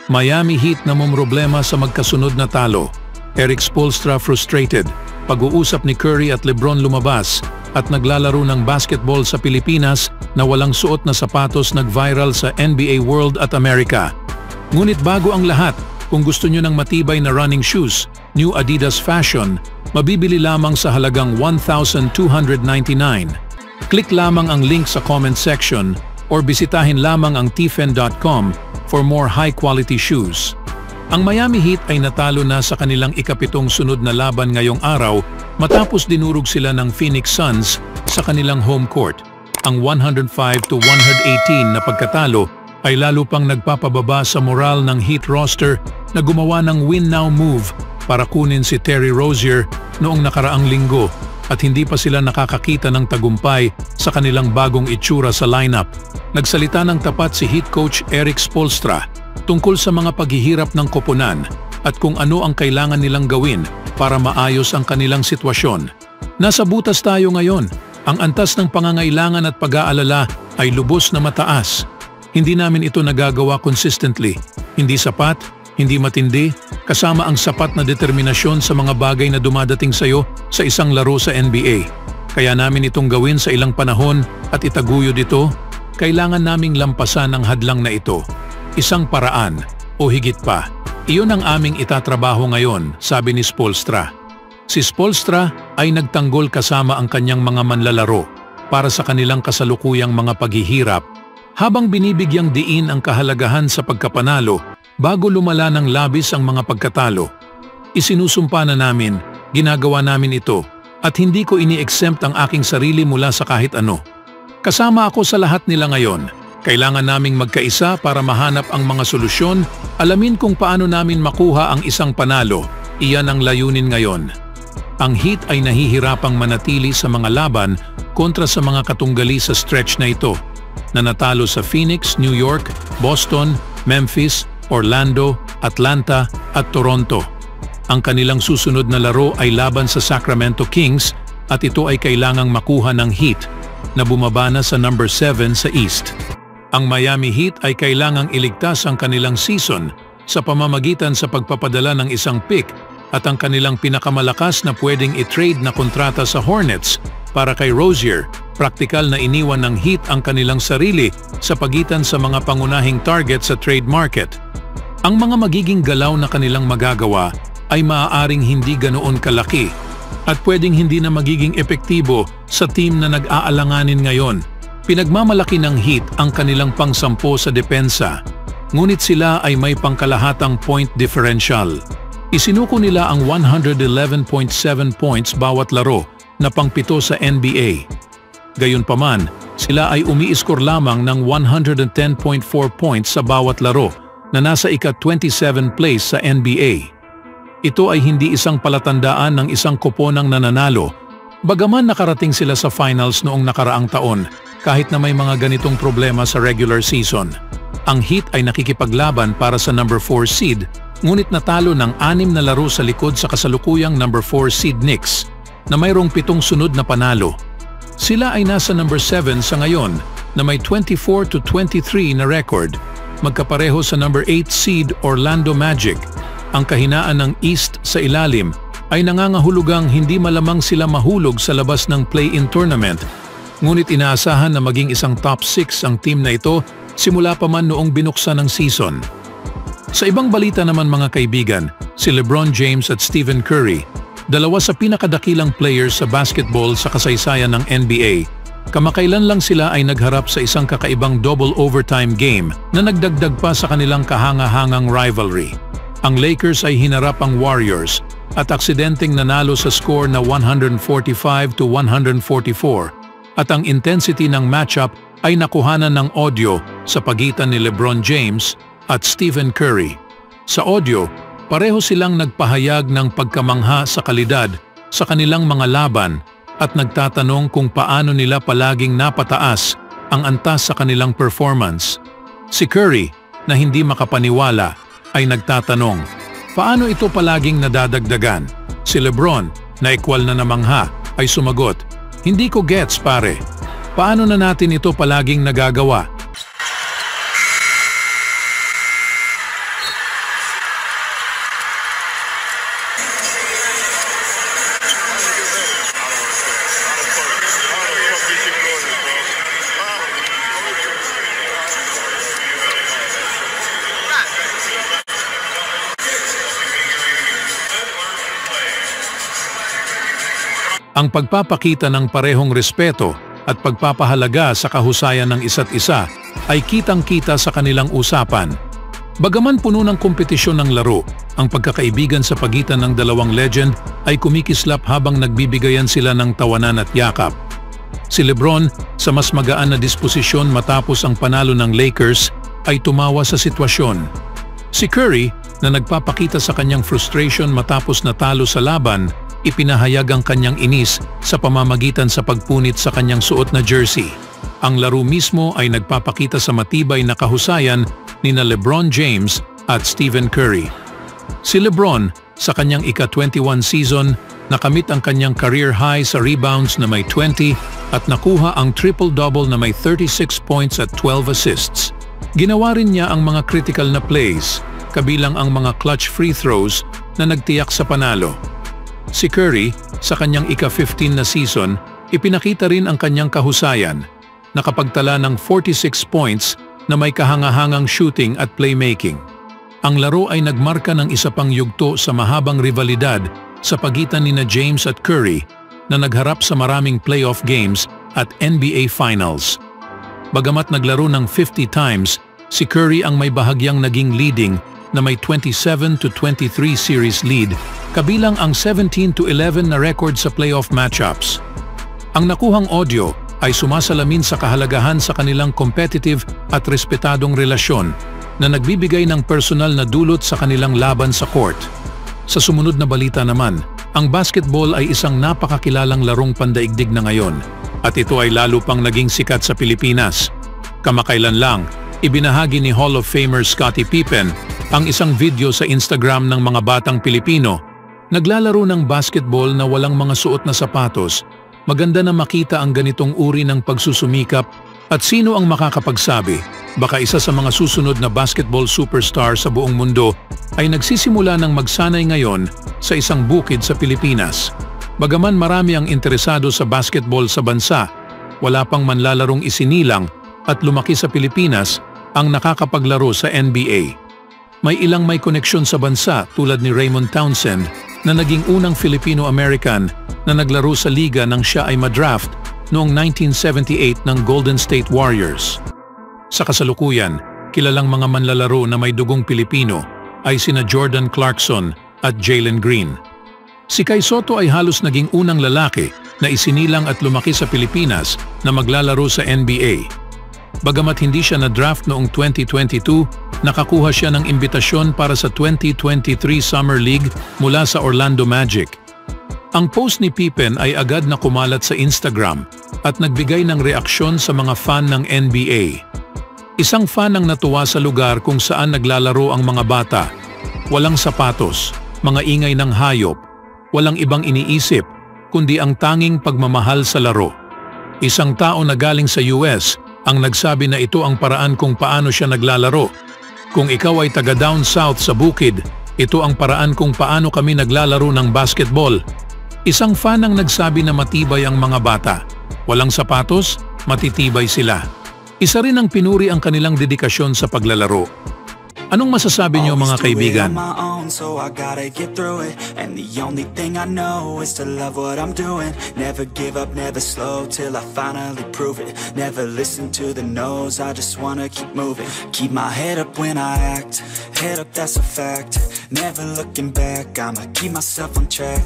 Miami Heat na problema sa magkasunod na talo. Erik Spoelstra frustrated. Pag-uusap ni Curry at LeBron lumabas at naglalaro ng basketball sa Pilipinas na walang suot na sapatos nag-viral sa NBA World at America. Ngunit bago ang lahat, kung gusto nyo ng matibay na running shoes, New Adidas Fashion, mabibili lamang sa halagang $1,299. Click lamang ang link sa comment section or bisitahin lamang ang tfen.com for more high-quality shoes. Ang Miami Heat ay natalo na sa kanilang ikapitong sunod na laban ngayong araw matapos dinurog sila ng Phoenix Suns sa kanilang home court. Ang 105-118 na pagkatalo ay lalo pang nagpapababa sa moral ng Heat roster na gumawa ng win now move para kunin si Terry Rozier noong nakaraang linggo at hindi pa sila nakakakita ng tagumpay sa kanilang bagong itsura sa lineup. Nagsalita ng tapat si Heat coach Erik Spoelstra tungkol sa mga paghihirap ng koponan at kung ano ang kailangan nilang gawin para maayos ang kanilang sitwasyon. Nasa butas tayo ngayon. Ang antas ng pangangailangan at pag-aalala ay lubos na mataas. Hindi namin ito nagagawa consistently. Hindi sapat, hindi matindi, kasama ang sapat na determinasyon sa mga bagay na dumadating sa iyo sa isang laro sa NBA. Kaya namin itong gawin sa ilang panahon at itaguyod ito. Kailangan naming lampasan ang hadlang na ito. Isang paraan o higit pa. Iyon ang aming itatrabaho ngayon, sabi ni Spoelstra. Si Spoelstra ay nagtanggol kasama ang kanyang mga manlalaro para sa kanilang kasalukuyang mga paghihirap habang binibigyang diin ang kahalagahan sa pagkapanalo bago lumala ng labis ang mga pagkatalo. Isinusumpa na namin, ginagawa namin ito at hindi ko ini-exempt ang aking sarili mula sa kahit ano. Kasama ako sa lahat nila ngayon. Kailangan naming magkaisa para mahanap ang mga solusyon, alamin kung paano namin makuha ang isang panalo. Iyan ang layunin ngayon. Ang Heat ay nahihirapang manatili sa mga laban kontra sa mga katunggali sa stretch na ito, na natalo sa Phoenix, New York, Boston, Memphis, Orlando, Atlanta at Toronto. Ang kanilang susunod na laro ay laban sa Sacramento Kings at ito ay kailangang makuha ng Heat na bumaba na sa number 7 sa East. Ang Miami Heat ay kailangang iligtas ang kanilang season sa pamamagitan sa pagpapadala ng isang pick at ang kanilang pinakamalakas na pwedeng i-trade na kontrata sa Hornets para kay Rozier. Praktikal na iniwan ng Heat ang kanilang sarili sa pagitan sa mga pangunahing target sa trade market. Ang mga magiging galaw na kanilang magagawa ay maaaring hindi ganoon kalaki at pwedeng hindi na magiging epektibo sa team na nag-aalanganin ngayon. Pinagmamalaki ng Heat ang kanilang pangsampo sa depensa, ngunit sila ay may pangkalahatang point differential. Isinuko nila ang 111.7 points bawat laro na pangpito sa NBA. Gayunpaman, sila ay umiiskor lamang ng 110.4 points sa bawat laro na nasa ika-27 place sa NBA. Ito ay hindi isang palatandaan ng isang koponang nananalo, bagaman nakarating sila sa finals noong nakaraang taon. Kahit na may mga ganitong problema sa regular season. Ang Heat ay nakikipaglaban para sa number 4 seed, ngunit natalo ng 6 na laro sa likod sa kasalukuyang number 4 seed Knicks, na mayroong 7 sunod na panalo. Sila ay nasa number 7 sa ngayon, na may 24-23 na record, magkapareho sa number 8 seed Orlando Magic. Ang kahinaan ng East sa ilalim ay nangangahulugang hindi malamang sila mahulog sa labas ng play-in tournament. Ngunit inaasahan na maging isang top 6 ang team na ito simula pa man noong binuksan ng season. Sa ibang balita naman mga kaibigan, si LeBron James at Stephen Curry, dalawa sa pinakadakilang players sa basketball sa kasaysayan ng NBA, kamakailan lang sila ay nagharap sa isang kakaibang double overtime game na nagdagdag pa sa kanilang kahanga-hangang rivalry. Ang Lakers ay hinarap ang Warriors at aksidenteng nanalo sa score na 145-144. At ang intensity ng matchup ay nakuhanan ng audio sa pagitan ni LeBron James at Stephen Curry. Sa audio, pareho silang nagpahayag ng pagkamangha sa kalidad sa kanilang mga laban at nagtatanong kung paano nila palaging napataas ang antas sa kanilang performance. Si Curry, na hindi makapaniwala, ay nagtatanong, paano ito palaging nadadagdagan? Si LeBron, na ekwal na namangha, ay sumagot, hindi ko gets pare. Paano na natin ito palaging nagagawa? Ang pagpapakita ng parehong respeto at pagpapahalaga sa kahusayan ng isa't isa ay kitang-kita sa kanilang usapan. Bagaman puno ng kompetisyon ng laro, ang pagkakaibigan sa pagitan ng dalawang legend ay kumikislap habang nagbibigayan sila ng tawanan at yakap. Si LeBron, sa mas magaan na disposisyon matapos ang panalo ng Lakers, ay tumawa sa sitwasyon. Si Curry, na nagpapakita sa kanyang frustration matapos natalo sa laban, ipinahayag ang kanyang inis sa pamamagitan sa pagpunit sa kanyang suot na jersey. Ang laro mismo ay nagpapakita sa matibay na kahusayan nina LeBron James at Stephen Curry. Si LeBron, sa kanyang ika-21 season, nakamit ang kanyang career high sa rebounds na may 20 at nakuha ang triple-double na may 36 points at 12 assists. Ginawa rin niya ang mga critical na plays, kabilang ang mga clutch free throws na nagtiyak sa panalo. Si Curry, sa kanyang ika-15 na season, ipinakita rin ang kanyang kahusayan, nakapagtala ng 46 points na may kahangahangang shooting at playmaking. Ang laro ay nagmarka ng isa pang yugto sa mahabang rivalidad sa pagitan nina James at Curry na nagharap sa maraming playoff games at NBA Finals. Bagamat naglaro ng 50 times, si Curry ang may bahagyang naging leading na may 27-23 series lead, kabilang ang 17-11 na record sa playoff matchups. Ang nakuhang audio ay sumasalamin sa kahalagahan sa kanilang competitive at respetadong relasyon na nagbibigay ng personal na dulot sa kanilang laban sa court. Sa sumunod na balita naman, ang basketball ay isang napakakilalang larong pandaigdig na ngayon at ito ay lalo pang naging sikat sa Pilipinas. Kamakailan lang, ibinahagi ni Hall of Famer Scottie Pippen ang isang video sa Instagram ng mga batang Pilipino. Naglalaro ng basketball na walang mga suot na sapatos. Maganda na makita ang ganitong uri ng pagsusumikap at sino ang makakapagsabi, baka isa sa mga susunod na basketball superstar sa buong mundo ay nagsisimula ng magsanay ngayon sa isang bukid sa Pilipinas. Bagaman marami ang interesado sa basketball sa bansa, wala pang manlalarong isinilang at lumaki sa Pilipinas ang nakakapaglaro sa NBA. May ilang may koneksyon sa bansa tulad ni Raymond Townsend na naging unang Filipino-American na naglaro sa liga nang siya ay madraft noong 1978 ng Golden State Warriors. Sa kasalukuyan, kilalang mga manlalaro na may dugong Pilipino ay sina Jordan Clarkson at Jalen Green. Si Kai Sotto ay halos naging unang lalaki na isinilang at lumaki sa Pilipinas na maglalaro sa NBA. Bagamat hindi siya na-draft noong 2022, nakakuha siya ng imbitasyon para sa 2023 Summer League mula sa Orlando Magic. Ang post ni Pippen ay agad na kumalat sa Instagram at nagbigay ng reaksyon sa mga fan ng NBA. Isang fan ang natuwa sa lugar kung saan naglalaro ang mga bata. Walang sapatos, mga ingay ng hayop, walang ibang iniisip, kundi ang tanging pagmamahal sa laro. Isang tao na galing sa US ang nagsabi na ito ang paraan kung paano siya naglalaro. Kung ikaw ay taga down south sa bukid, ito ang paraan kung paano kami naglalaro ng basketball. Isang fan ang nagsabi na matibay ang mga bata. Walang sapatos, matitibay sila. Isa rin ang pinuri ang kanilang dedikasyon sa paglalaro. Anong masasabi niyo mga kaibigan? So I gotta get through it, and the only thing I know is to love what I'm doing. Never give up, never slow till I finally prove it. Never listen to the no's, I just wanna keep moving. Keep my head up when I act, head up, that's a fact. Never looking back, I'ma keep myself on track.